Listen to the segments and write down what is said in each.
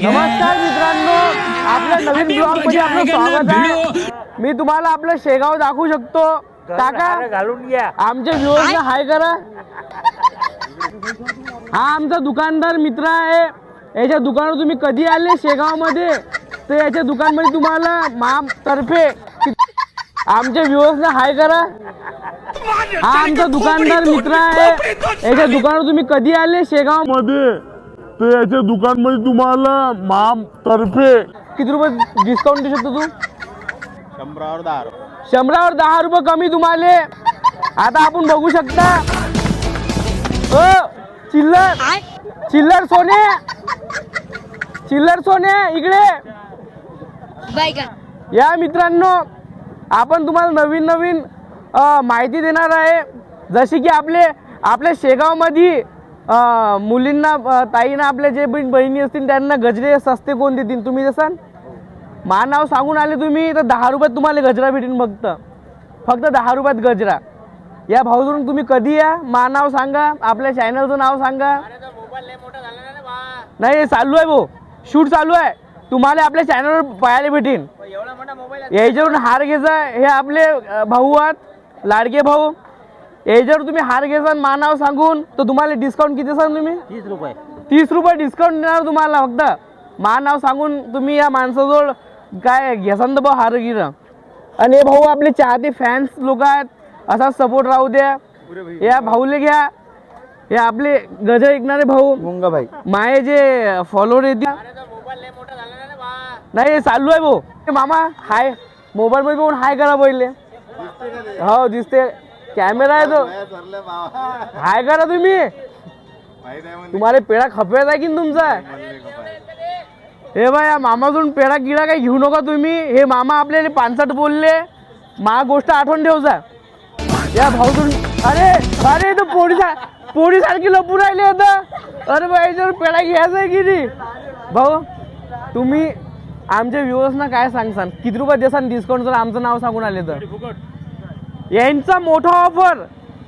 नमस्कार मित्रांनो, आपल्या नवीन ब्लॉग मध्ये आपलं स्वागत आहे। मी तुम्हाला आपलं शेगाव दाखवू शकतो। काका घालून घ्या, आमच्या व्ह्यूअर्सला हाय करा। हा आमचा दुकानदार मित्र आहे। याच्या दुकानावर तुम्ही कधी आले शेगाव मध्ये तर याच्या दुकानमध्ये तुम्हाला माम तर्फे आमच्या व्ह्यूअर्सला हाय करा। हा आमचा दुकानदार मित्र आहे। याच्या दुकानावर तुम्ही कधी आले शेगाव मध्ये तर याच्या दुकानमध्ये तुम्हाला माम तर्फे किती रुपये डिस्काउंट देऊ शकतो तू? 100वर 10 रुपये कमी तुम्हाला। आता आपण बघू शकता चिल्लर चिल्लर सोने चिल्लर सोने इकडे या मित्रांनो, आपण तुम्हाला नवीन नवीन माहिती देणार आहे। जशी की आपल्या शेगावमध्ये मुलींना ताईंना आपल्या जे बहिणी असतील त्यांना गजरे सस्ते कोण देतील तुम्ही देसान? मा नाव सांगून आले तुम्ही तर 10 रुपयात तुम्हाला गजरा भेटेल। फक्त 10 रुपयात गजरा। या भाऊजून तुम्ही कधी या, मा नाव सांगा, आपल्या चॅनलचं नाव सांगा। नाही चालू आहे भाऊ, शूट चालू आहे, तुम्हाला आपल्या चॅनलवर पाहायला भेटेल। याच्यावरून हार घ्यायचा, हे आपले भाऊ आहेत लाडके भाऊ। याच्यावर तुम्ही हार घ्यायचा मा नाव सांगून तर तुम्हाला डिस्काउंट किती सांग तुम्ही? 30 रुपये डिस्काउंट देणार तुम्हाला। फक्त मा नाव सांगून तुम्ही या माणसाजवळ काय घ्यासान तर भाऊ हार गिरा। आणि हे भाऊ आपले चाहते फॅन्स लोक आहेत, असा सपोर्ट राहू द्या। या भाऊले घ्या, हे आपले गजर ऐकणारे भाऊ मुंगा भाई माये जे फॉलोअर येतील। नाही चालू आहे भाऊ। मामा हाय मोबाईल मध्ये बघून हाय करा पहिले। हो दिसते, कॅमेरा आहे तो, हाय करा तुम्ही। तुम्हाला पेढा खपेत आहे की तुमचा? हे बा या मामातून पेढा गिडा काही घेऊ नका तुम्ही। हे मामा आपल्याला 65 बोलले, मा गोष्ट आठवण ठेवजा। या भाऊतून अरे अरे तो पोळी सारखी लपू राहिले आता। अरे बा याच्यावर पेढा घ्यायचा आहे की नाही? भाऊ तुम्ही आमच्या व्ह्यूअर्सना काय सांगसान, किती रुपये देसान डिस्काउंट जर आमचं नाव सांगून आले तर? यांचा मोठा ऑफर,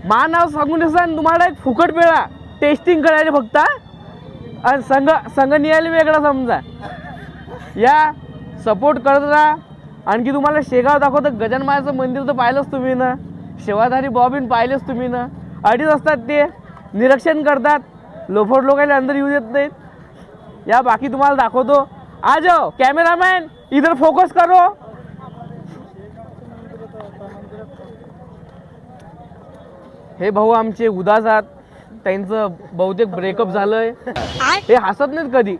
मा नाव सांगून देसान तुम्हाला एक फुकट पेढा टेस्टिंग करायचे फक्त। आणि संघ निघाले वेगळा समजा। या सपोर्ट करत राहा। आणखी तुम्हाला शेगाव दाखवतं, गजानमाचं मंदिर तर पाहिलंच तुम्ही ना, शेवाधारी बॉबीन पाहिलेच तुम्ही ना। अडीच असतात ते, निरीक्षण करतात, लोफर लोकांना अंदर येऊ देत नाहीत। या बाकी तुम्हाला दाखवतो, आ जाओ कॅमेरामॅन इधर फोकस करो। हे भाऊ आमचे उदास आहेत, त्यांचं बहुतेक ब्रेकअप झालंय। हे हसत नाहीत कधी।